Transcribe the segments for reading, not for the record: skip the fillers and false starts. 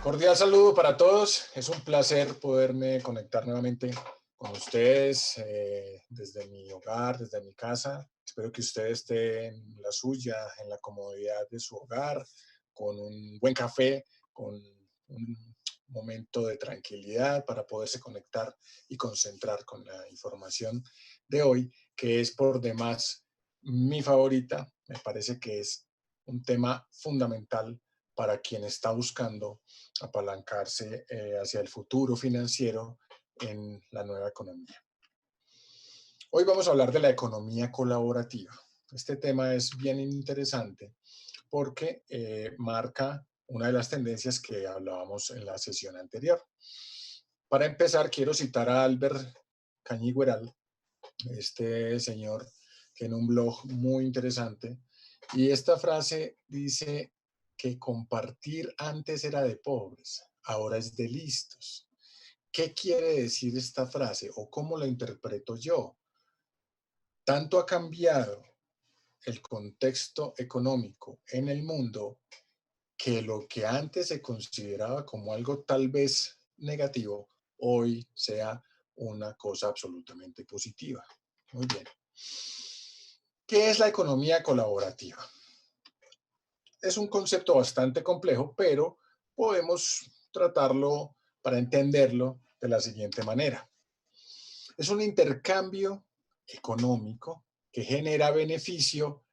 Cordial saludo para todos. Es un placer poderme conectar nuevamente con ustedes desde mi hogar, desde mi casa. Espero que usted esté en la suya, en la comodidad de su hogar, con un buen café, con un momento de tranquilidad para poderse conectar y concentrar con la información de hoy, que es por demás mi favorita. Me parece que es un tema fundamental para quien está buscando apalancarse hacia el futuro financiero en la nueva economía. Hoy vamos a hablar de la economía colaborativa. Este tema es bien interesante porque marca una de las tendencias que hablábamos en la sesión anterior. Para empezar, quiero citar a Albert Cañigueral, este señor que en un blog muy interesante, y esta frase dice que compartir antes era de pobres, ahora es de listos. ¿Qué quiere decir esta frase o cómo la interpreto yo? Tanto ha cambiado el contexto económico en el mundo que lo que antes se consideraba como algo tal vez negativo, hoy sea una cosa absolutamente positiva. Muy bien. ¿Qué es la economía colaborativa? Es un concepto bastante complejo, pero podemos tratarlo para entenderlo de la siguiente manera. Es un intercambio económico que genera beneficio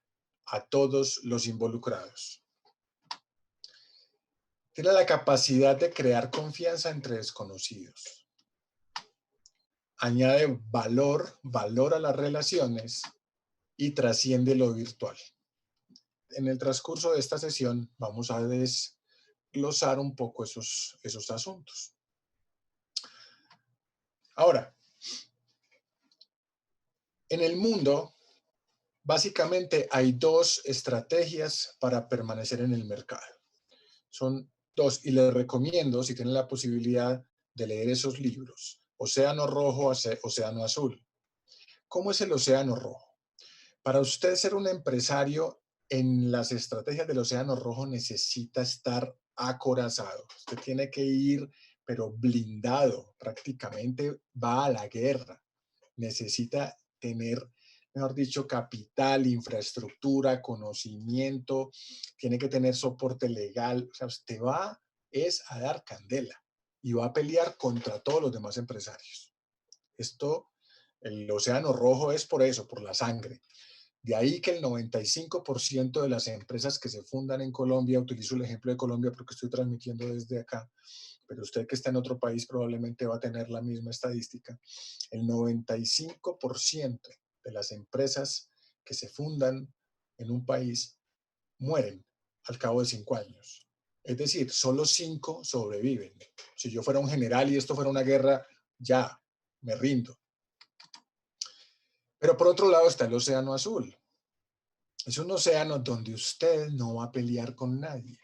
a todos los involucrados. Tiene la capacidad de crear confianza entre desconocidos. Añade valor a las relaciones y trasciende lo virtual. En el transcurso de esta sesión vamos a desglosar un poco esos asuntos. Ahora, en el mundo, básicamente hay dos estrategias para permanecer en el mercado. Son dos, y les recomiendo, si tienen la posibilidad, de leer esos libros. Océano Rojo, Océano Azul. ¿Cómo es el Océano Rojo? Para usted ser un empresario en las estrategias del Océano Rojo necesita estar acorazado. Usted tiene que ir, pero blindado, prácticamente va a la guerra. Necesita tener, mejor dicho, capital, infraestructura, conocimiento, tiene que tener soporte legal. O sea, usted va es a dar candela y va a pelear contra todos los demás empresarios. Esto, el Océano Rojo es por eso, por la sangre. De ahí que el 95% de las empresas que se fundan en Colombia, utilizo el ejemplo de Colombia porque estoy transmitiendo desde acá, pero usted que está en otro país probablemente va a tener la misma estadística. El 95% de las empresas que se fundan en un país mueren al cabo de 5 años. Es decir, solo 5 sobreviven. Si yo fuera un general y esto fuera una guerra, ya, me rindo. Pero por otro lado está el Océano Azul. Es un océano donde usted no va a pelear con nadie.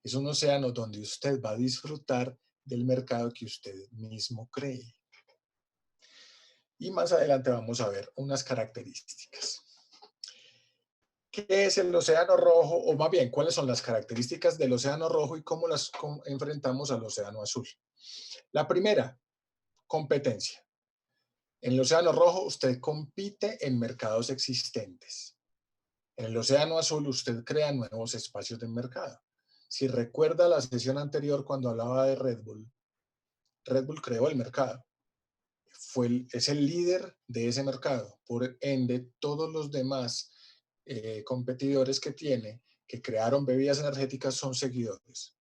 Es un océano donde usted va a disfrutar del mercado que usted mismo cree. Y más adelante vamos a ver unas características. ¿Qué es el Océano Rojo? O más bien, ¿cuáles son las características del Océano Rojo y cómo las enfrentamos al Océano Azul? La primera, competencia. En el Océano Rojo usted compite en mercados existentes. En el Océano Azul usted crea nuevos espacios de mercado. Si recuerda la sesión anterior cuando hablaba de Red Bull creó el mercado. Es el líder de ese mercado. Por ende, todos los demás competidores que tiene, que crearon bebidas energéticas, son seguidores.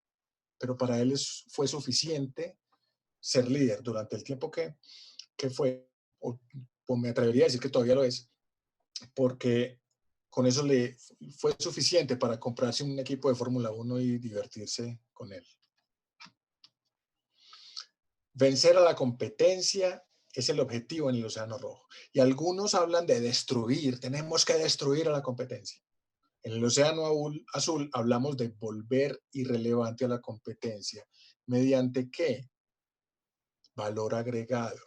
Pero para él fue suficiente ser líder durante el tiempo que fue, o me atrevería a decir que todavía lo es, porque con eso le fue suficiente para comprarse un equipo de Fórmula 1 y divertirse con él. Vencer a la competencia es el objetivo en el Océano Rojo. Y algunos hablan de destruir, tenemos que destruir a la competencia. En el Océano Azul hablamos de volver irrelevante a la competencia. ¿Mediante qué? Valor agregado.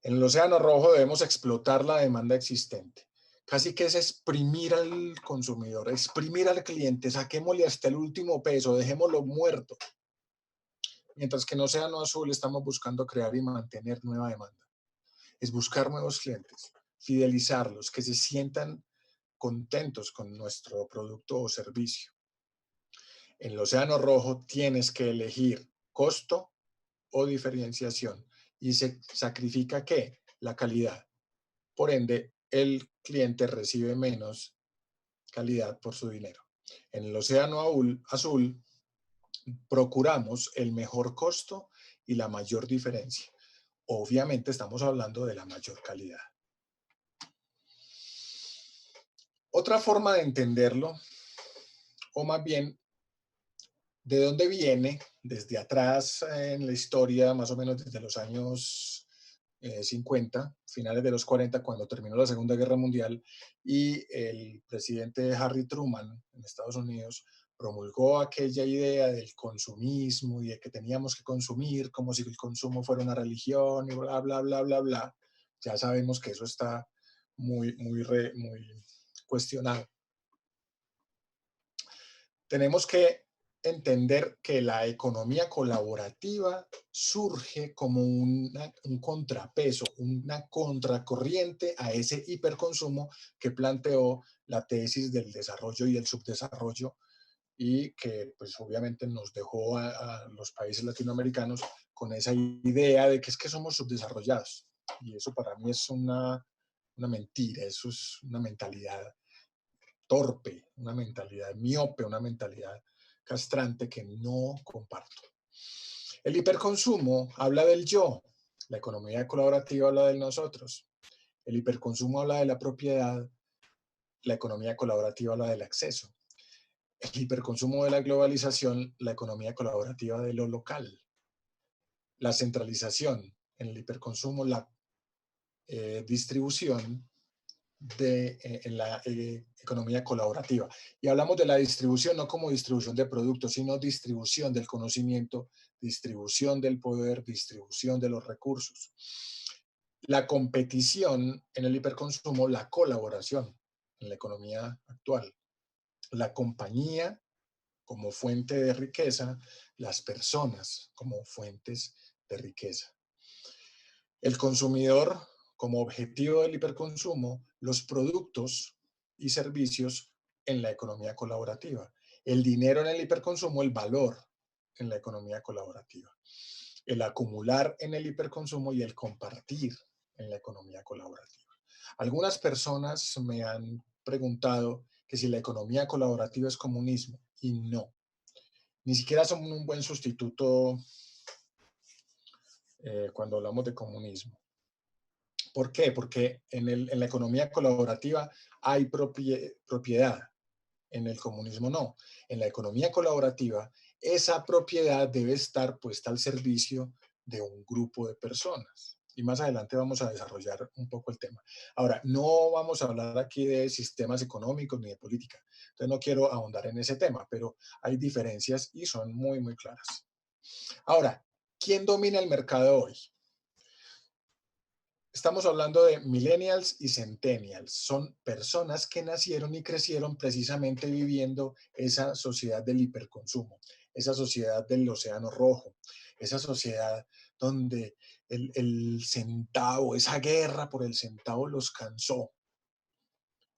En el Océano Rojo debemos explotar la demanda existente. casi que es exprimir al consumidor, exprimir al cliente, saquémosle hasta el último peso, dejémoslo muerto. Mientras que en Océano Azul estamos buscando crear y mantener nueva demanda. Es buscar nuevos clientes, fidelizarlos, que se sientan contentos con nuestro producto o servicio. En el Océano Rojo tienes que elegir costo o diferenciación y se sacrifica ¿qué? La calidad. Por ende, el cliente recibe menos calidad por su dinero. En el Océano Azul procuramos el mejor costo y la mayor diferencia. Obviamente estamos hablando de la mayor calidad. Otra forma de entenderlo, o más bien, ¿de dónde viene? Desde atrás en la historia, más o menos desde los años 50, finales de los 40, cuando terminó la Segunda Guerra Mundial, y el presidente Harry Truman en Estados Unidos promulgó aquella idea del consumismo y de que teníamos que consumir como si el consumo fuera una religión y bla, bla, bla, bla, bla. Ya sabemos que eso está muy cuestionado. Tenemos que entender que la economía colaborativa surge como un contrapeso, una contracorriente a ese hiperconsumo que planteó la tesis del desarrollo y el subdesarrollo y que pues obviamente nos dejó a los países latinoamericanos con esa idea de que es que somos subdesarrollados. Y eso para mí es una mentira, eso es una mentalidad torpe, una mentalidad miope, una mentalidad castrante que no comparto. El hiperconsumo habla del yo, la economía colaborativa habla del nosotros, el hiperconsumo habla de la propiedad, la economía colaborativa habla del acceso, el hiperconsumo de la globalización, la economía colaborativa de lo local, la centralización en el hiperconsumo, la distribución en la economía colaborativa. Y hablamos de la distribución no como distribución de productos, sino distribución del conocimiento, distribución del poder, distribución de los recursos. La competición en el hiperconsumo, la colaboración en la economía actual. La compañía como fuente de riqueza, las personas como fuentes de riqueza. El consumidor como objetivo del hiperconsumo, los productos y servicios en la economía colaborativa. El dinero en el hiperconsumo, el valor en la economía colaborativa. El acumular en el hiperconsumo y el compartir en la economía colaborativa. Algunas personas me han preguntado que si la economía colaborativa es comunismo y no. Ni siquiera son un buen sustituto cuando hablamos de comunismo. ¿Por qué? Porque en la economía colaborativa hay propiedad, en el comunismo no. En la economía colaborativa, esa propiedad debe estar puesta al servicio de un grupo de personas. Y más adelante vamos a desarrollar un poco el tema. Ahora, no vamos a hablar aquí de sistemas económicos ni de política. Entonces no quiero ahondar en ese tema, pero hay diferencias y son muy claras. Ahora, ¿quién domina el mercado hoy? Estamos hablando de millennials y centennials. Son personas que nacieron y crecieron precisamente viviendo esa sociedad del hiperconsumo, esa sociedad del océano rojo, esa sociedad donde el centavo, esa guerra por el centavo los cansó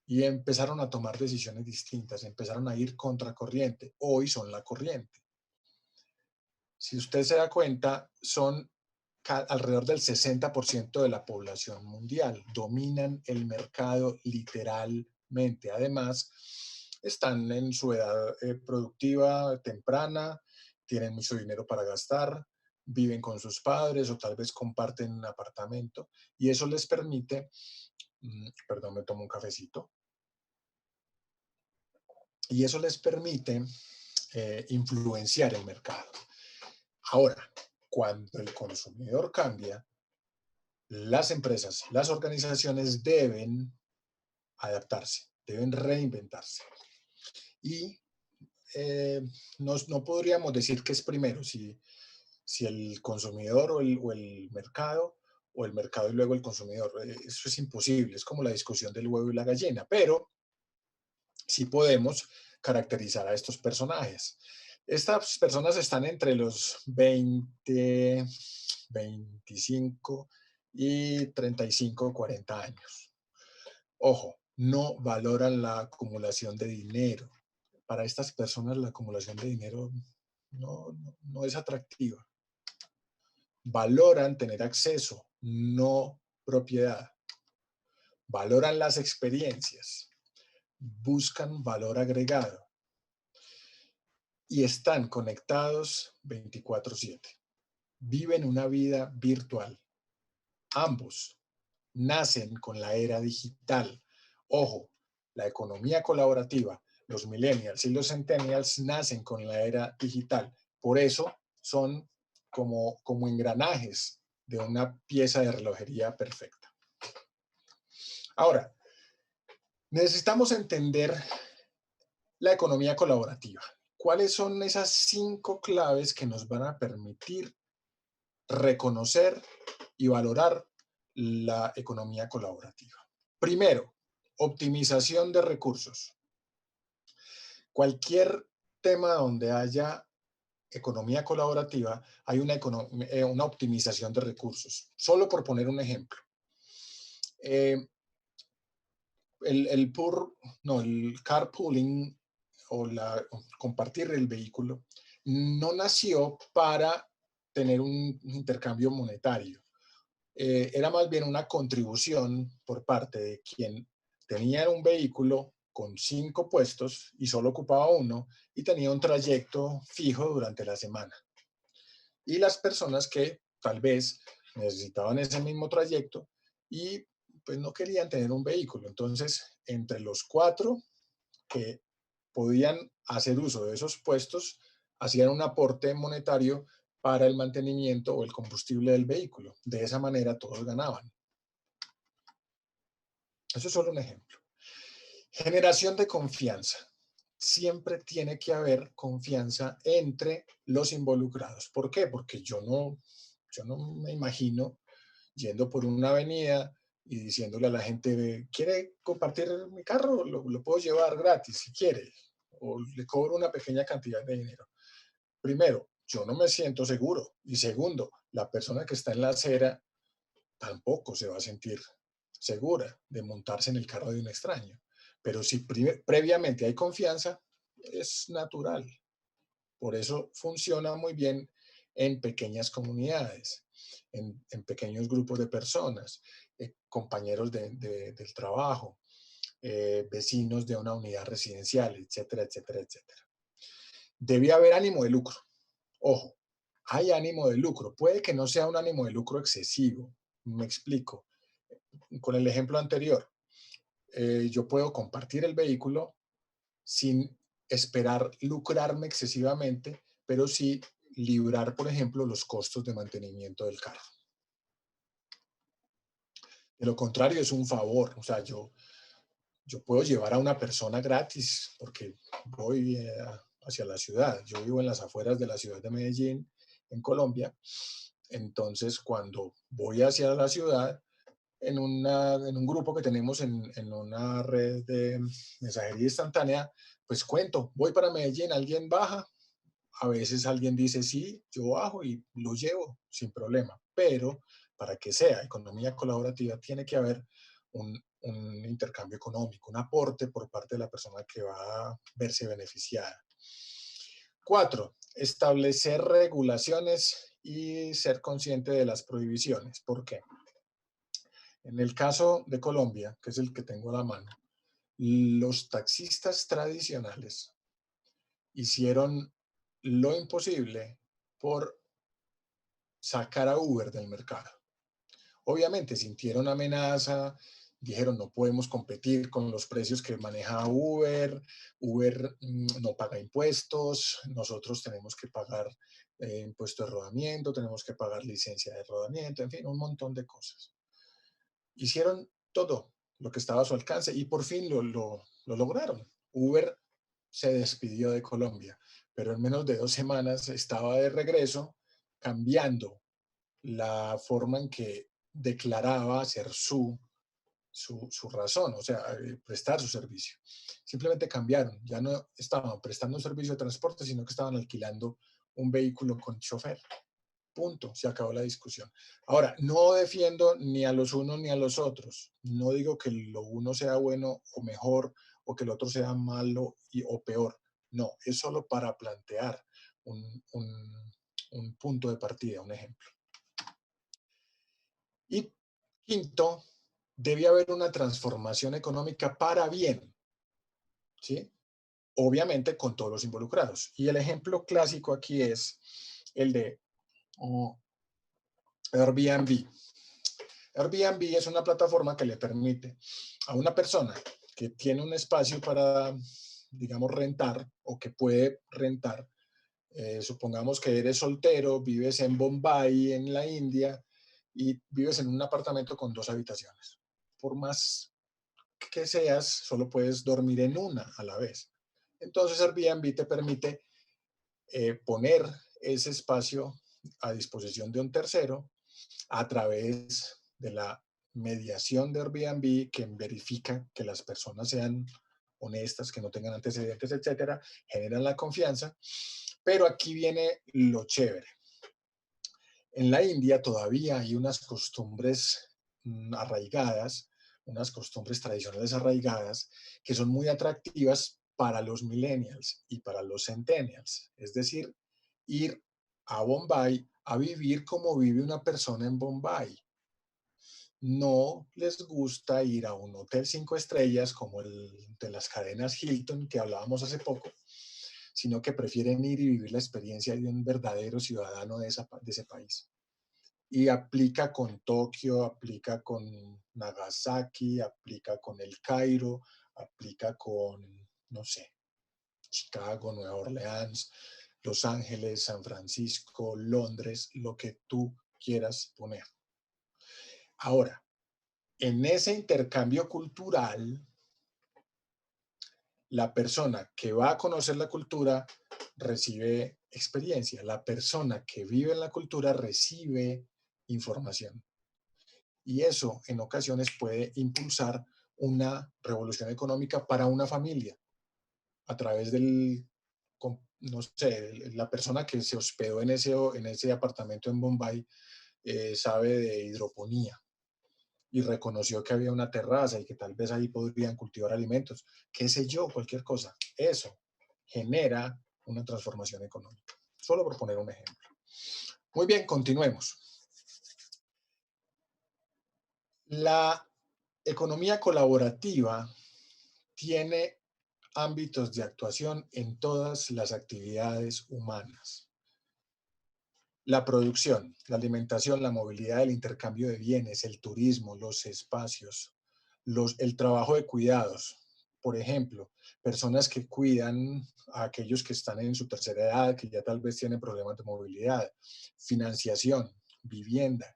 y empezaron a tomar decisiones distintas, empezaron a ir contracorriente. Hoy son la corriente. Si usted se da cuenta, son alrededor del 60% de la población mundial. Dominan el mercado literalmente. Además, están en su edad productiva temprana, tienen mucho dinero para gastar, viven con sus padres o tal vez comparten un apartamento y eso les permite, perdón, me tomo un cafecito, y eso les permite influenciar el mercado. Ahora, cuando el consumidor cambia, las empresas, las organizaciones deben adaptarse, deben reinventarse. Y no podríamos decir que es primero, si el consumidor o el mercado o el mercado y luego el consumidor. Eso es imposible, es como la discusión del huevo y la gallina, pero sí podemos caracterizar a estos personajes. Estas personas están entre los 20, 25 y 35, 40 años. Ojo, no valoran la acumulación de dinero. Para estas personas la acumulación de dinero no es atractiva. Valoran tener acceso, no propiedad. Valoran las experiencias, buscan valor agregado y están conectados 24/7. Viven una vida virtual. Ambos nacen con la era digital. Ojo, la economía colaborativa, los millennials y los centennials nacen con la era digital. Por eso son como engranajes de una pieza de relojería perfecta. Ahora, necesitamos entender la economía colaborativa. ¿Cuáles son esas 5 claves que nos van a permitir reconocer y valorar la economía colaborativa? Primero, optimización de recursos. Cualquier tema donde haya economía colaborativa, hay una optimización de recursos. Solo por poner un ejemplo. Eh, el, pur, no, el carpooling o compartir el vehículo no nació para tener un intercambio monetario. Era más bien una contribución por parte de quien tenía un vehículo con 5 puestos y solo ocupaba uno y tenía un trayecto fijo durante la semana. Y las personas que tal vez necesitaban ese mismo trayecto y pues no querían tener un vehículo. Entonces, entre los 4 que podían hacer uso de esos puestos, hacían un aporte monetario para el mantenimiento o el combustible del vehículo. De esa manera todos ganaban. Eso es solo un ejemplo. Generación de confianza. Siempre tiene que haber confianza entre los involucrados. ¿Por qué? Porque yo no me imagino yendo por una avenida y diciéndole a la gente, ¿quiere compartir mi carro? Lo puedo llevar gratis si quiere, o le cobro una pequeña cantidad de dinero. Primero, yo no me siento seguro. Y segundo, la persona que está en la acera tampoco se va a sentir segura de montarse en el carro de un extraño. Pero si previamente hay confianza, es natural. Por eso funciona muy bien en pequeñas comunidades, en pequeños grupos de personas, compañeros del trabajo, vecinos de una unidad residencial, etcétera, etcétera, etcétera. Debe haber ánimo de lucro. Ojo, hay ánimo de lucro. Puede que no sea un ánimo de lucro excesivo. Me explico. Con el ejemplo anterior, yo puedo compartir el vehículo sin esperar lucrarme excesivamente, pero sí librar, por ejemplo, los costos de mantenimiento del carro. De lo contrario, es un favor. O sea, yo puedo llevar a una persona gratis porque voy hacia la ciudad. Yo vivo en las afueras de la ciudad de Medellín, en Colombia. Entonces, cuando voy hacia la ciudad, en un grupo que tenemos en una red de mensajería instantánea, pues cuento, voy para Medellín, alguien baja, a veces alguien dice, sí, yo bajo y lo llevo sin problema, pero para que sea economía colaborativa tiene que haber un intercambio económico, un aporte por parte de la persona que va a verse beneficiada. 4, establecer regulaciones y ser consciente de las prohibiciones. ¿Por qué? En el caso de Colombia, que es el que tengo a la mano, los taxistas tradicionales hicieron lo imposible por sacar a Uber del mercado. Obviamente sintieron amenaza, dijeron no podemos competir con los precios que maneja Uber, Uber no paga impuestos, nosotros tenemos que pagar impuestos de rodamiento, tenemos que pagar licencia de rodamiento, en fin, un montón de cosas. Hicieron todo lo que estaba a su alcance y por fin lo lograron. Uber se despidió de Colombia, pero en menos de 2 semanas estaba de regreso cambiando la forma en que declaraba ser su razón, o sea, prestar su servicio. Simplemente cambiaron, ya no estaban prestando un servicio de transporte, sino que estaban alquilando un vehículo con chofer. Punto, se acabó la discusión. Ahora, no defiendo ni a los unos ni a los otros. No digo que lo uno sea bueno o mejor o que el otro sea malo o peor. No, es solo para plantear un punto de partida, un ejemplo. Y quinto, debe haber una transformación económica para bien, ¿sí? Obviamente con todos los involucrados. Y el ejemplo clásico aquí es el de oh, Airbnb. Airbnb es una plataforma que le permite a una persona que tiene un espacio para, digamos, rentar o que puede rentar. Supongamos que eres soltero, vives en Bombay, en la India, y vives en un apartamento con 2 habitaciones. Por más que seas, solo puedes dormir en una a la vez. Entonces Airbnb te permite poner ese espacio a disposición de un tercero a través de la mediación de Airbnb, que verifica que las personas sean honestas, que no tengan antecedentes, etcétera, generan la confianza. Pero aquí viene lo chévere. En la India todavía hay unas costumbres arraigadas, unas costumbres tradicionales arraigadas que son muy atractivas para los millennials y para los centennials. Es decir, ir a Bombay a vivir como vive una persona en Bombay. No les gusta ir a un hotel 5 estrellas como el de las cadenas Hilton que hablábamos hace poco, sino que prefieren ir y vivir la experiencia de un verdadero ciudadano de ese país. Y aplica con Tokio, aplica con Nagasaki, aplica con el Cairo, aplica con, no sé, Chicago, Nueva Orleans, Los Ángeles, San Francisco, Londres, lo que tú quieras poner. Ahora, en ese intercambio cultural, la persona que va a conocer la cultura recibe experiencia, la persona que vive en la cultura recibe información. Y eso en ocasiones puede impulsar una revolución económica para una familia a través del, no sé, la persona que se hospedó en ese apartamento en Bombay sabe de hidroponía y reconoció que había una terraza y que tal vez ahí podrían cultivar alimentos, qué sé yo, cualquier cosa. Eso genera una transformación económica. Solo por poner un ejemplo. Muy bien, continuemos. La economía colaborativa tiene ámbitos de actuación en todas las actividades humanas. La producción, la alimentación, la movilidad, el intercambio de bienes, el turismo, los espacios, el trabajo de cuidados. Por ejemplo, personas que cuidan a aquellos que están en su tercera edad, que ya tal vez tienen problemas de movilidad, financiación, vivienda,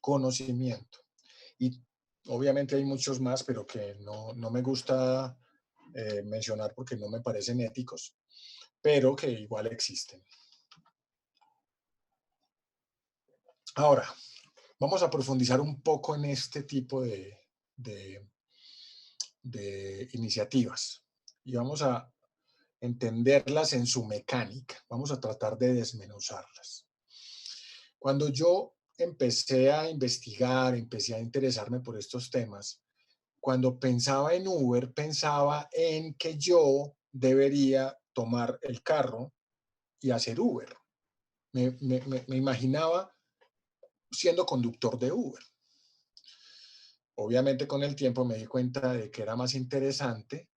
conocimiento. Y obviamente hay muchos más, pero que no me gusta mencionar porque no me parecen éticos, pero que igual existen. Ahora, vamos a profundizar un poco en este tipo de, de iniciativas y vamos a entenderlas en su mecánica. Vamos a tratar de desmenuzarlas. Cuando yo empecé a investigar, empecé a interesarme por estos temas, cuando pensaba en Uber, pensaba en que yo debería tomar el carro y hacer Uber. Me imaginaba siendo conductor de Uber. Obviamente con el tiempo me di cuenta de que era más interesante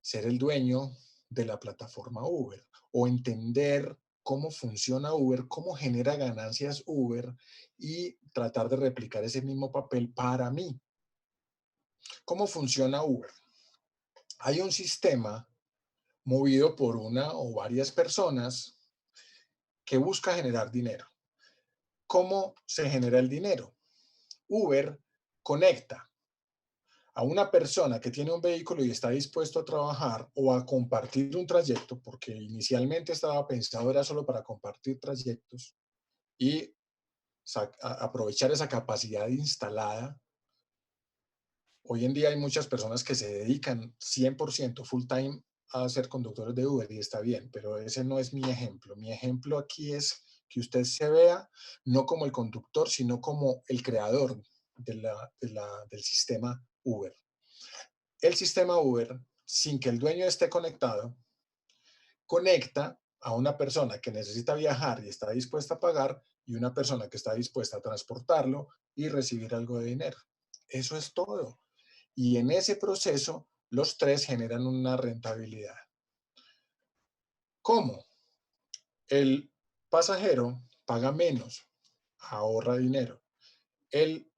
ser el dueño de la plataforma Uber o entender cómo funciona Uber, cómo genera ganancias Uber y tratar de replicar ese mismo papel para mí. ¿Cómo funciona Uber? Hay un sistema movido por una o varias personas que busca generar dinero. ¿Cómo se genera el dinero? Uber conecta a una persona que tiene un vehículo y está dispuesto a trabajar o a compartir un trayecto, porque inicialmente estaba pensado era solo para compartir trayectos, y aprovechar esa capacidad instalada. Hoy en día hay muchas personas que se dedican 100% full time a ser conductores de Uber y está bien, pero ese no es mi ejemplo. Mi ejemplo aquí es que usted se vea no como el conductor, sino como el creador del sistema Uber. El sistema Uber, sin que el dueño esté conectado, conecta a una persona que necesita viajar y está dispuesta a pagar y una persona que está dispuesta a transportarlo y recibir algo de dinero. Eso es todo. Y en ese proceso, los tres generan una rentabilidad. ¿Cómo? El pasajero paga menos, ahorra dinero. El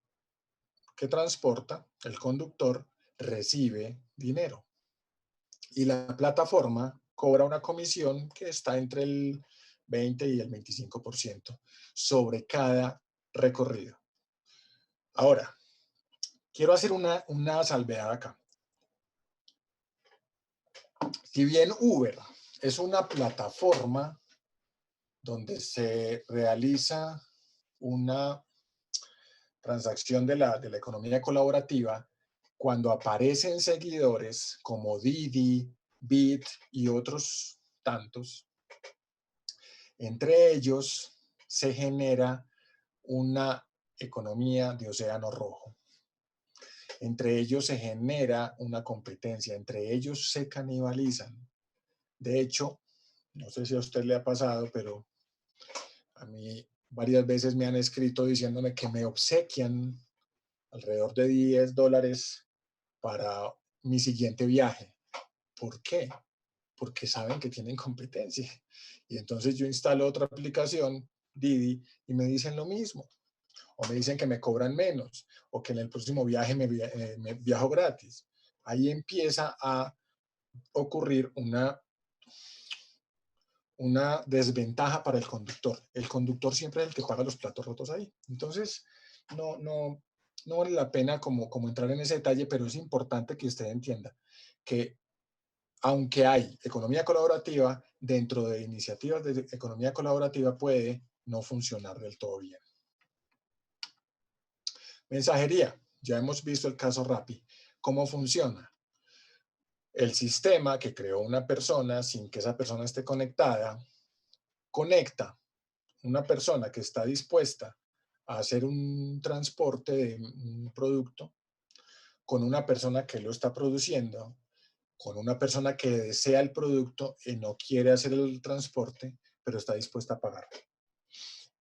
que transporta, el conductor, recibe dinero. Y la plataforma cobra una comisión que está entre el 20 y el 25% sobre cada recorrido. Ahora, quiero hacer una salvedad acá. Si bien Uber es una plataforma donde se realiza una transacción de la economía colaborativa, cuando aparecen seguidores como Didi, Bit y otros tantos, entre ellos se genera una economía de océano rojo. Entre ellos se genera una competencia, entre ellos se canibalizan. De hecho, no sé si a usted le ha pasado, pero a mí varias veces me han escrito diciéndome que me obsequian alrededor de $10 para mi siguiente viaje. ¿Por qué? Porque saben que tienen competencia. Y entonces yo instalo otra aplicación, Didi, y me dicen lo mismo. O me dicen que me cobran menos, o que en el próximo viaje me viajo gratis. Ahí empieza a ocurrir una desventaja para el conductor. El conductor siempre es el que paga los platos rotos ahí. Entonces, no vale la pena como entrar en ese detalle, pero es importante que usted entienda que aunque hay economía colaborativa, dentro de iniciativas de economía colaborativa puede no funcionar del todo bien. Mensajería. Ya hemos visto el caso Rappi. ¿Cómo funciona? El sistema que creó una persona sin que esa persona esté conectada, conecta una persona que está dispuesta a hacer un transporte de un producto con una persona que lo está produciendo, con una persona que desea el producto y no quiere hacer el transporte, pero está dispuesta a pagar.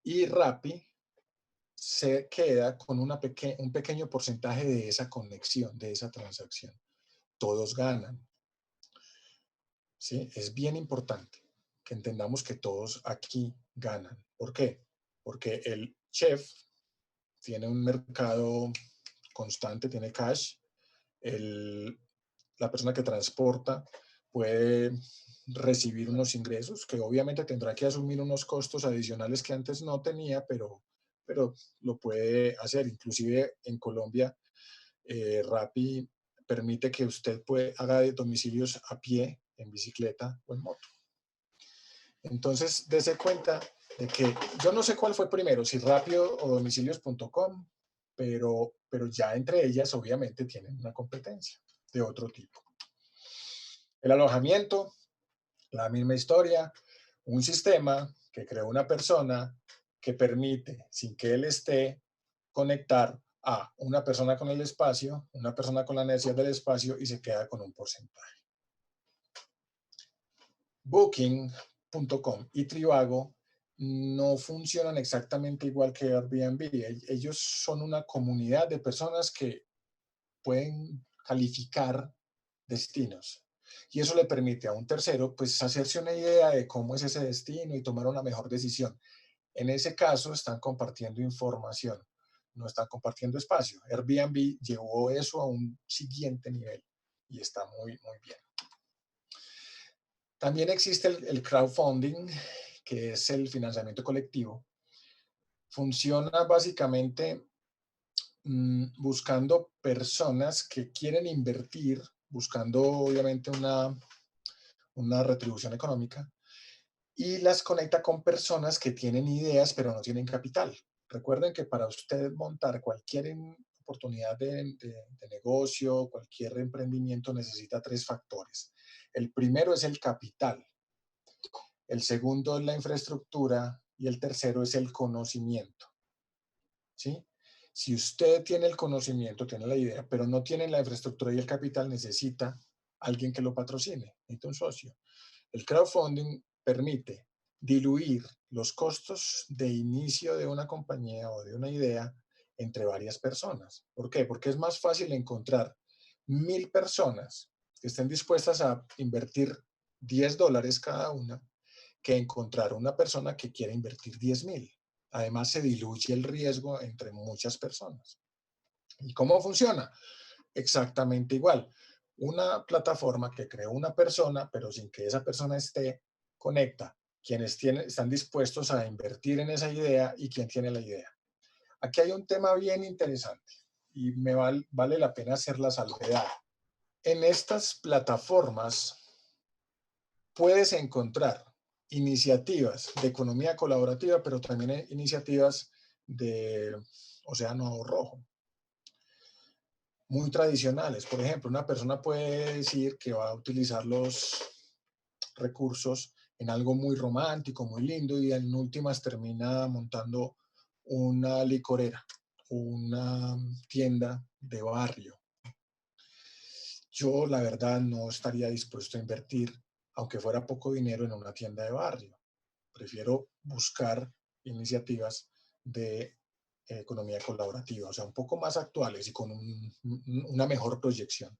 Y Rappi se queda con un pequeño porcentaje de esa conexión, de esa transacción. Todos ganan. ¿Sí? Es bien importante que entendamos que todos aquí ganan. ¿Por qué? Porque el chef tiene un mercado constante, tiene cash. La persona que transporta puede recibir unos ingresos que obviamente tendrá que asumir unos costos adicionales que antes no tenía, pero lo puede hacer. Inclusive en Colombia, Rappi permite que usted haga domicilios a pie, en bicicleta o en moto. Entonces, dése cuenta de que yo no sé cuál fue primero, si Rappi o domicilios.com, pero ya entre ellas obviamente tienen una competencia de otro tipo. El alojamiento, la misma historia, un sistema que creó una persona que permite, sin que él esté, conectar a una persona con el espacio, una persona con la necesidad del espacio y se queda con un porcentaje. Booking.com y Trivago no funcionan exactamente igual que Airbnb. Ellos son una comunidad de personas que pueden calificar destinos. Y eso le permite a un tercero pues hacerse una idea de cómo es ese destino y tomar una mejor decisión. En ese caso están compartiendo información, no están compartiendo espacio. Airbnb llevó eso a un siguiente nivel y está muy, muy bien. También existe el crowdfunding, que es el financiamiento colectivo. Funciona básicamente buscando personas que quieren invertir, buscando obviamente una retribución económica, y las conecta con personas que tienen ideas pero no tienen capital. Recuerden que para usted montar cualquier oportunidad de negocio, cualquier emprendimiento necesita tres factores. El primero es el capital, el segundo es la infraestructura y el tercero es el conocimiento, ¿sí? Si usted tiene el conocimiento, tiene la idea, pero no tiene la infraestructura y el capital, necesita alguien que lo patrocine, necesita un socio. El crowdfunding permite diluir los costos de inicio de una compañía o de una idea entre varias personas. ¿Por qué? Porque es más fácil encontrar 1.000 personas que estén dispuestas a invertir $10 cada una que encontrar una persona que quiera invertir 10.000. Además, se diluye el riesgo entre muchas personas. ¿Y cómo funciona? Exactamente igual. Una plataforma que creó una persona, pero sin que esa persona esté, conecta quienes están dispuestos a invertir en esa idea y quién tiene la idea. Aquí hay un tema bien interesante y vale la pena hacer la salvedad. En estas plataformas puedes encontrar iniciativas de economía colaborativa, pero también iniciativas de océano rojo, muy tradicionales. Por ejemplo, una persona puede decir que va a utilizar los recursos en algo muy romántico, muy lindo, y en últimas termina montando una licorera, una tienda de barrio. Yo, la verdad, no estaría dispuesto a invertir, aunque fuera poco dinero, en una tienda de barrio. Prefiero buscar iniciativas de economía colaborativa, o sea, un poco más actuales y con una mejor proyección.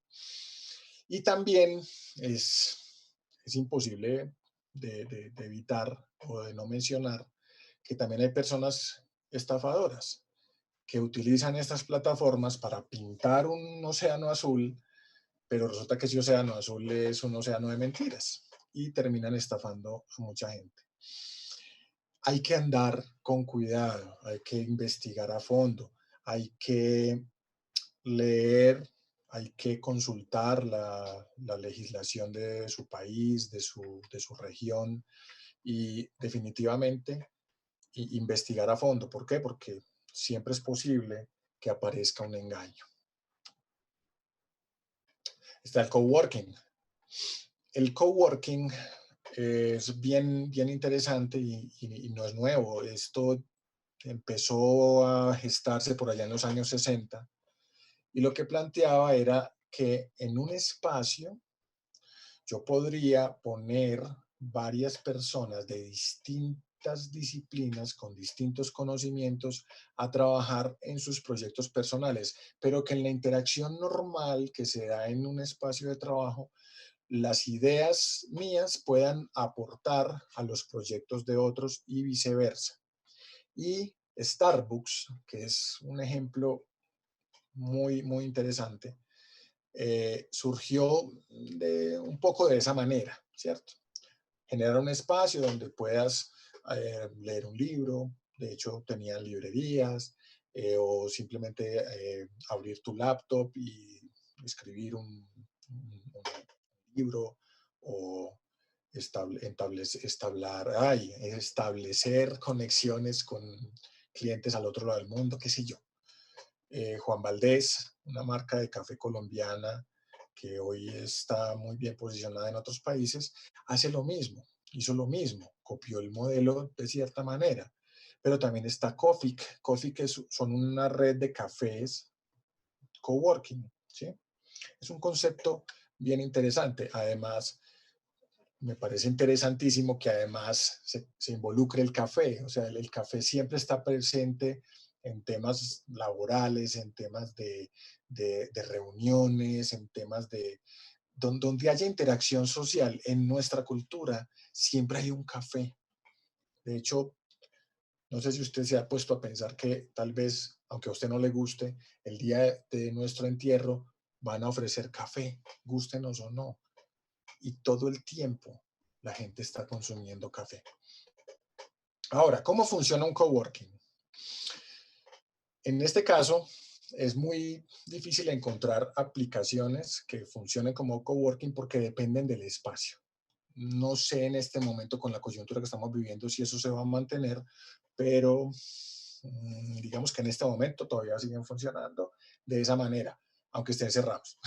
Y también es imposible de evitar o de no mencionar que también hay personas estafadoras que utilizan estas plataformas para pintar un océano azul, pero resulta que ese océano azul es un océano de mentiras y terminan estafando a mucha gente. Hay que andar con cuidado, hay que investigar a fondo, hay que leer, hay que consultar la legislación de su país, de su región y definitivamente investigar a fondo. ¿Por qué? Porque siempre es posible que aparezca un engaño. Está el coworking. El coworking es bien interesante y no es nuevo. Esto empezó a gestarse por allá en los años 60 y lo que planteaba era que en un espacio yo podría poner varias personas de distintas disciplinas con distintos conocimientos a trabajar en sus proyectos personales, pero que en la interacción normal que se da en un espacio de trabajo, las ideas mías puedan aportar a los proyectos de otros y viceversa. Y Starbucks, que es un ejemplo muy interesante, surgió un poco de esa manera, ¿cierto? Generar un espacio donde puedas leer un libro, de hecho tenían librerías, o simplemente abrir tu laptop y escribir un libro o establecer conexiones con clientes al otro lado del mundo, qué sé yo. Juan Valdés, una marca de café colombiana que hoy está muy bien posicionada en otros países, hace lo mismo, hizo lo mismo, copió el modelo de cierta manera. Pero también está Cofic. Cofic son una red de cafés coworking, ¿sí? Es un concepto bien interesante. Además, me parece interesantísimo que además se involucre el café. O sea, el café siempre está presente en temas laborales, en temas de reuniones, en temas donde haya interacción social. En nuestra cultura siempre hay un café. De hecho, no sé si usted se ha puesto a pensar que tal vez, aunque a usted no le guste, el día de nuestro entierro van a ofrecer café, gústenos o no. Y todo el tiempo la gente está consumiendo café. Ahora, ¿cómo funciona un coworking? En este caso, es muy difícil encontrar aplicaciones que funcionen como coworking porque dependen del espacio. No sé en este momento con la coyuntura que estamos viviendo si eso se va a mantener, pero Digamos que en este momento todavía siguen funcionando de esa manera, aunque estén cerrados.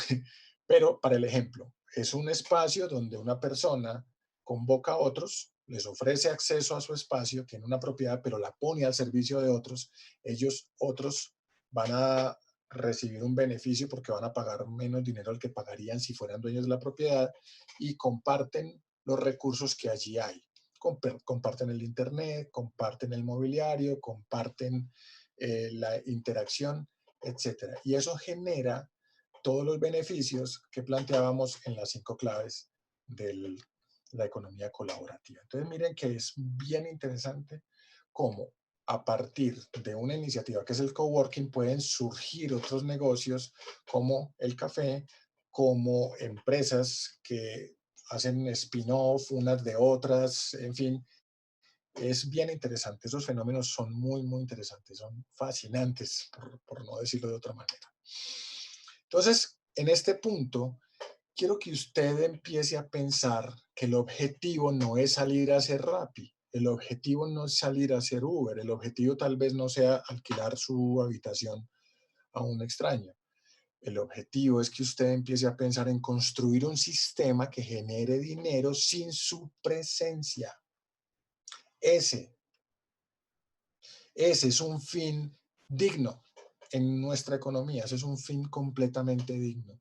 Pero para el ejemplo, es un espacio donde una persona convoca a otros, les ofrece acceso a su espacio, tiene una propiedad, pero la pone al servicio de otros. Ellos, otros, van a recibir un beneficio porque van a pagar menos dinero al que pagarían si fueran dueños de la propiedad y comparten los recursos que allí hay. Comparten el internet, comparten el mobiliario, comparten la interacción, etcétera. Y eso genera todos los beneficios que planteábamos en las 5 claves de la economía colaborativa. Entonces miren que es bien interesante cómo a partir de una iniciativa que es el coworking pueden surgir otros negocios como el café, como empresas que hacen spin-off unas de otras, en fin, es bien interesante. Esos fenómenos son muy, muy interesantes, son fascinantes, por no decirlo de otra manera. Entonces, en este punto, quiero que usted empiece a pensar que el objetivo no es salir a hacer Rappi, el objetivo no es salir a hacer Uber, el objetivo tal vez no sea alquilar su habitación a un extraño. El objetivo es que usted empiece a pensar en construir un sistema que genere dinero sin su presencia. Ese, ese es un fin digno en nuestra economía, ese es un fin completamente digno.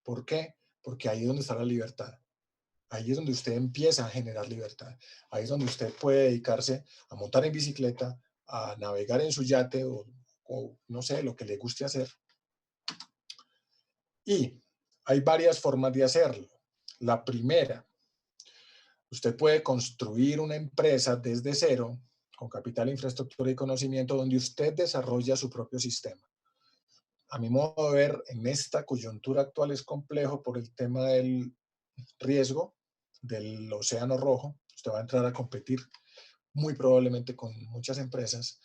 ¿Por qué? Porque ahí es donde está la libertad. Ahí es donde usted empieza a generar libertad. Ahí es donde usted puede dedicarse a montar en bicicleta, a navegar en su yate o no sé, lo que le guste hacer. Y hay varias formas de hacerlo. La primera, usted puede construir una empresa desde cero, con capital, infraestructura y conocimiento, donde usted desarrolla su propio sistema. A mi modo de ver, en esta coyuntura actual es complejo por el tema del riesgo del océano rojo. Usted va a entrar a competir muy probablemente con muchas empresas.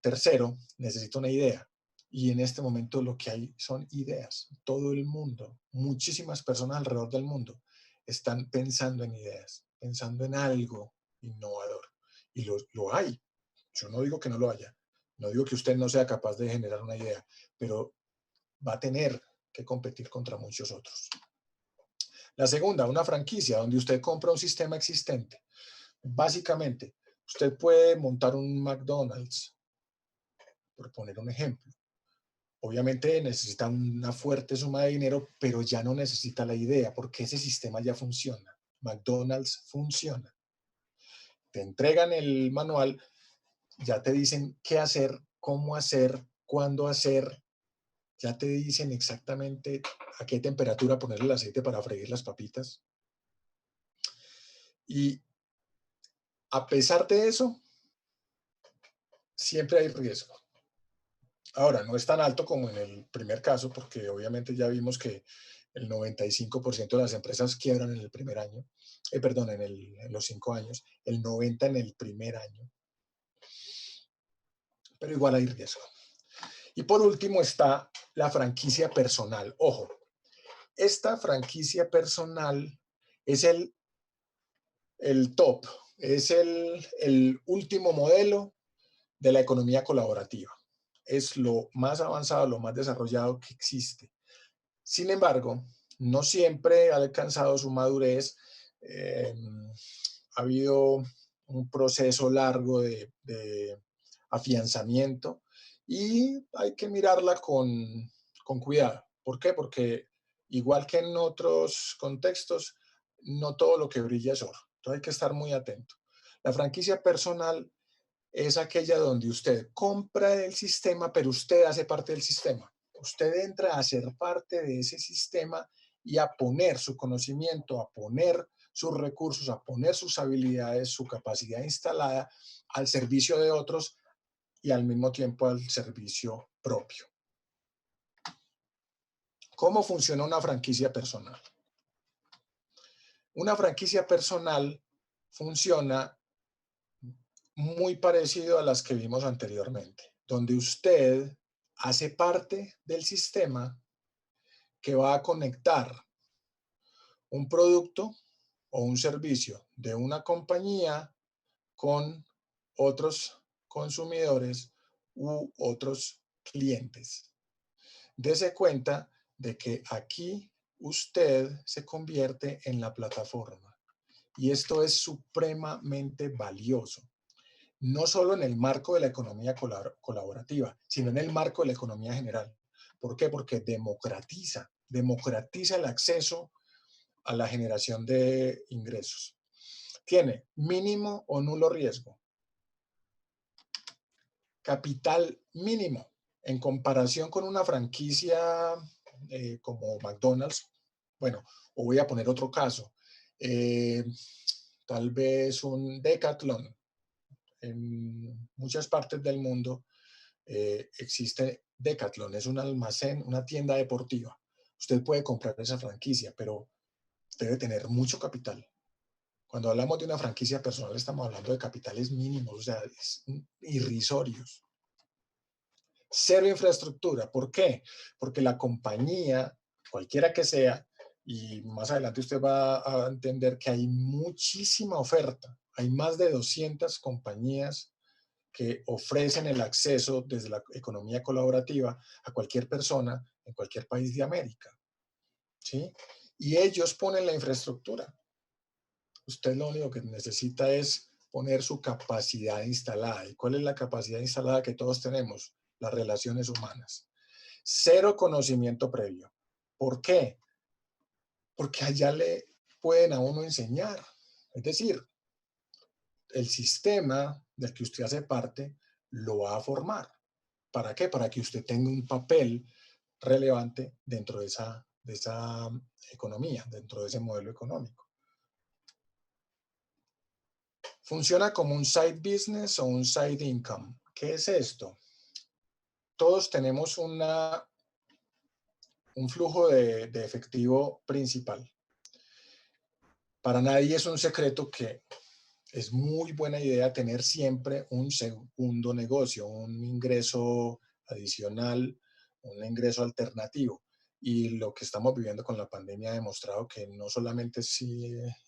Tercero, necesita una idea. Y en este momento lo que hay son ideas. Todo el mundo, muchísimas personas alrededor del mundo están pensando en ideas, pensando en algo innovador. Y lo hay. Yo no digo que no lo haya. No digo que usted no sea capaz de generar una idea, pero va a tener que competir contra muchos otros. La segunda, una franquicia donde usted compra un sistema existente. Básicamente, usted puede montar un McDonald's, por poner un ejemplo. Obviamente necesita una fuerte suma de dinero, pero ya no necesita la idea porque ese sistema ya funciona. McDonald's funciona. Te entregan el manual, ya te dicen qué hacer, cómo hacer, cuándo hacer, ya te dicen exactamente a qué temperatura ponerle el aceite para freír las papitas. Y a pesar de eso, siempre hay riesgo. Ahora, no es tan alto como en el primer caso, porque obviamente ya vimos que el 95% de las empresas quiebran en el primer año, perdón, en los 5 años, el 90% en el primer año, pero igual hay riesgo. Y por último está la franquicia personal. Ojo, esta franquicia personal es el top, es el último modelo de la economía colaborativa. Es lo más avanzado, lo más desarrollado que existe. Sin embargo, no siempre ha alcanzado su madurez. Ha habido un proceso largo de afianzamiento y hay que mirarla con cuidado. ¿Por qué? Porque igual que en otros contextos, no todo lo que brilla es oro. Entonces hay que estar muy atento. La franquicia personal es aquella donde usted compra el sistema, pero usted hace parte del sistema. Usted entra a ser parte de ese sistema y a poner su conocimiento, a poner sus recursos, a poner sus habilidades, su capacidad instalada al servicio de otros y al mismo tiempo al servicio propio. ¿Cómo funciona una franquicia personal? Una franquicia personal funciona muy parecido a las que vimos anteriormente, donde usted hace parte del sistema que va a conectar un producto o un servicio de una compañía con otros consumidores u otros clientes. Dese cuenta de que aquí usted se convierte en la plataforma y esto es supremamente valioso, no solo en el marco de la economía colaborativa, sino en el marco de la economía general. ¿Por qué? Porque democratiza el acceso a la generación de ingresos. Tiene mínimo o nulo riesgo, capital mínimo en comparación con una franquicia como McDonald's. Bueno, o voy a poner otro caso, eh, tal vez un Decathlon. En muchas partes del mundo existe Decathlon, es un almacén, una tienda deportiva. Usted puede comprar esa franquicia, pero debe tener mucho capital. Cuando hablamos de una franquicia personal, estamos hablando de capitales mínimos, o sea, irrisorios. Cero infraestructura. ¿Por qué? Porque la compañía, cualquiera que sea, y más adelante usted va a entender que hay muchísima oferta. Hay más de 200 compañías que ofrecen el acceso desde la economía colaborativa a cualquier persona en cualquier país de América. ¿Sí? Y ellos ponen la infraestructura. Usted lo único que necesita es poner su capacidad instalada. ¿Y cuál es la capacidad instalada que todos tenemos? Las relaciones humanas. Cero conocimiento previo. ¿Por qué? Porque allá le pueden a uno enseñar. Es decir, el sistema del que usted hace parte lo va a formar. ¿Para qué? Para que usted tenga un papel relevante dentro de esa economía, dentro de ese modelo económico. Funciona como un side business o un side income. ¿Qué es esto? Todos tenemos un flujo de efectivo principal. Para nadie es un secreto que es muy buena idea tener siempre un segundo negocio, un ingreso adicional, un ingreso alternativo. Y lo que estamos viviendo con la pandemia ha demostrado que no solamente es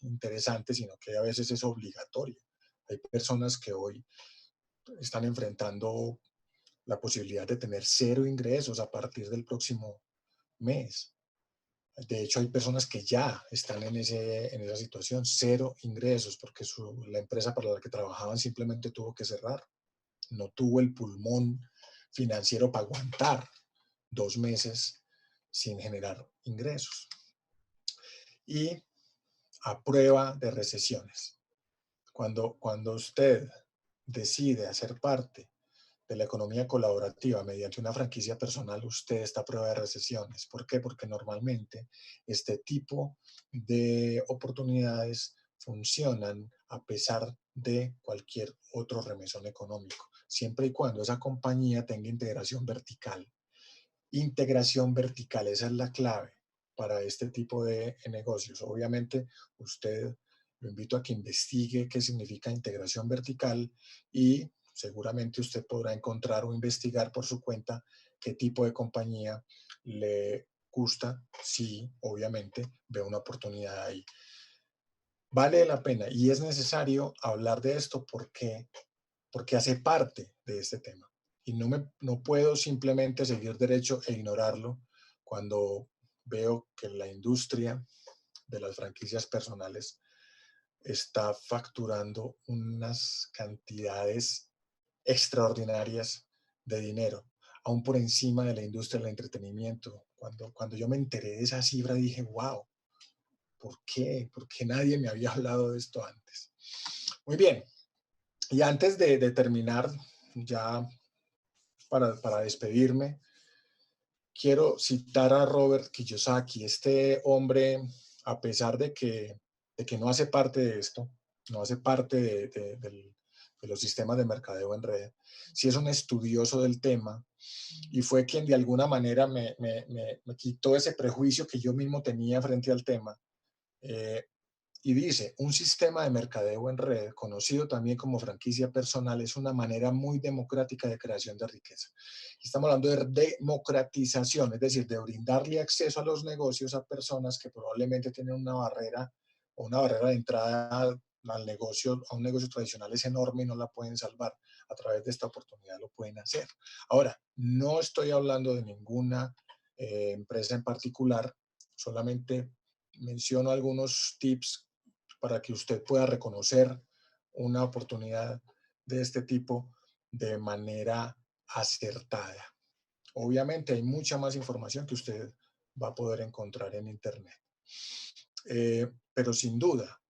interesante, sino que a veces es obligatorio. Hay personas que hoy están enfrentando la posibilidad de tener cero ingresos a partir del próximo mes. De hecho, hay personas que ya están en esa situación, cero ingresos, porque la empresa para la que trabajaban simplemente tuvo que cerrar. No tuvo el pulmón financiero para aguantar 2 meses sin generar ingresos. Y a prueba de recesiones. Cuando usted decide hacer parte de la economía colaborativa mediante una franquicia personal, usted está a prueba de recesiones. ¿Por qué? Porque normalmente este tipo de oportunidades funcionan a pesar de cualquier otro remesón económico, siempre y cuando esa compañía tenga integración vertical. Integración vertical, esa es la clave para este tipo de negocios. Obviamente, usted lo invito a que investigue qué significa integración vertical y seguramente usted podrá encontrar o investigar por su cuenta qué tipo de compañía le gusta, si obviamente ve una oportunidad ahí. Vale la pena y es necesario hablar de esto porque hace parte de este tema. Y no puedo simplemente seguir derecho e ignorarlo cuando veo que la industria de las franquicias personales está facturando unas cantidades extraordinarias de dinero, aún por encima de la industria del entretenimiento. Cuando yo me enteré de esa cifra dije, wow, ¿por qué? ¿Por qué nadie me había hablado de esto antes? Muy bien, y antes de terminar, ya para despedirme, quiero citar a Robert Kiyosaki, este hombre, a pesar de que no hace parte de esto, no hace parte de los sistemas de mercadeo en red, sí es un estudioso del tema y fue quien de alguna manera me quitó ese prejuicio que yo mismo tenía frente al tema. Eh, y dice, un sistema de mercadeo en red, conocido también como franquicia personal, es una manera muy democrática de creación de riqueza. Estamos hablando de democratización, es decir, de brindarle acceso a los negocios a personas que probablemente tienen una barrera o una barrera de entrada a un negocio tradicional es enorme y no la pueden salvar. A través de esta oportunidad lo pueden hacer. Ahora, no estoy hablando de ninguna empresa en particular, solamente menciono algunos tips para que usted pueda reconocer una oportunidad de este tipo de manera acertada. Obviamente hay mucha más información que usted va a poder encontrar en Internet. Pero sin duda,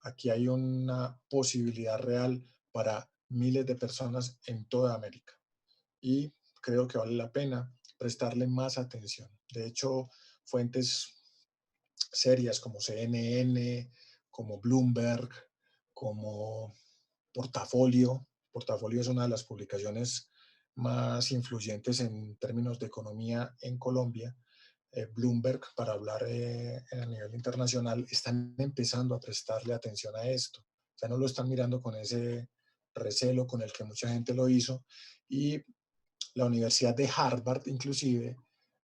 aquí hay una posibilidad real para miles de personas en toda América. Y creo que vale la pena prestarle más atención. De hecho, fuentes serias como CNN, como Bloomberg, como Portafolio es una de las publicaciones más influyentes en términos de economía en Colombia. Bloomberg, para hablar a nivel internacional, están empezando a prestarle atención a esto. Ya no lo están mirando con ese recelo con el que mucha gente lo hizo. Y la Universidad de Harvard, inclusive,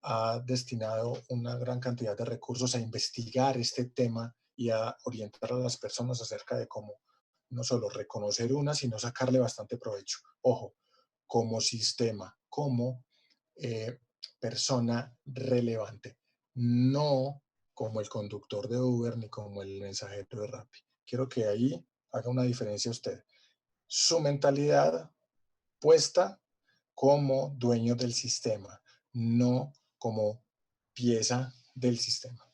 ha destinado una gran cantidad de recursos a investigar este tema y a orientar a las personas acerca de cómo no solo reconocer una, sino sacarle bastante provecho. Ojo, como sistema, como persona relevante, no como el conductor de Uber ni como el mensajero de Rappi. Quiero que ahí haga una diferencia usted. Su mentalidad puesta como dueño del sistema, no como pieza del sistema.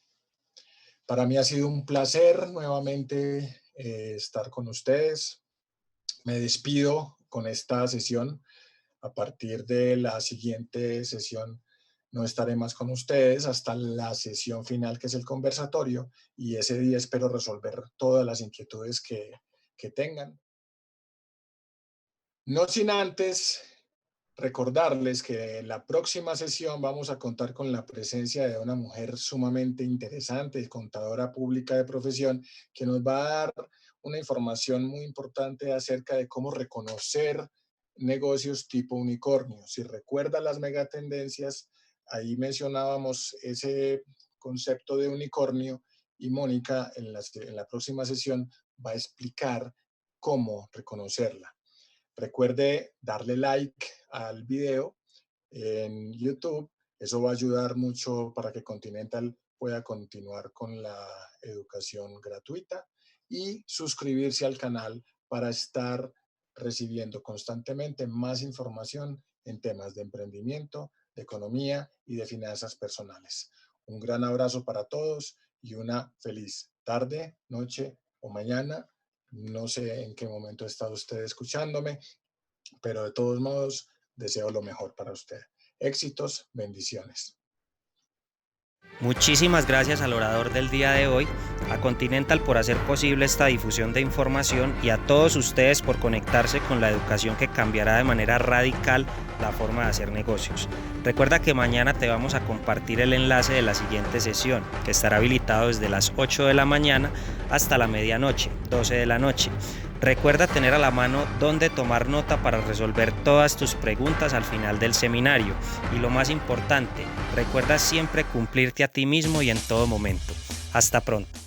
Para mí ha sido un placer nuevamente estar con ustedes. Me despido con esta sesión. A partir de la siguiente sesión no estaré más con ustedes hasta la sesión final, que es el conversatorio, y ese día espero resolver todas las inquietudes que tengan. No sin antes recordarles que en la próxima sesión vamos a contar con la presencia de una mujer sumamente interesante, contadora pública de profesión, que nos va a dar una información muy importante acerca de cómo reconocer negocios tipo unicornio. Si recuerda las megatendencias, ahí mencionábamos ese concepto de unicornio y Mónica en la próxima sesión va a explicar cómo reconocerla. Recuerde darle like al video en YouTube. Eso va a ayudar mucho para que Continental pueda continuar con la educación gratuita y suscribirse al canal para estar recibiendo constantemente más información en temas de emprendimiento, de economía y de finanzas personales. Un gran abrazo para todos y una feliz tarde, noche o mañana. No sé en qué momento está usted escuchándome, pero de todos modos deseo lo mejor para usted. Éxitos, bendiciones. Muchísimas gracias al orador del día de hoy, a Continental por hacer posible esta difusión de información y a todos ustedes por conectarse con la educación que cambiará de manera radical la forma de hacer negocios. Recuerda que mañana te vamos a compartir el enlace de la siguiente sesión, que estará habilitado desde las 8 de la mañana hasta la medianoche, 12 de la noche. Recuerda tener a la mano dónde tomar nota para resolver todas tus preguntas al final del seminario. Y lo más importante, recuerda siempre cumplirte a ti mismo y en todo momento. Hasta pronto.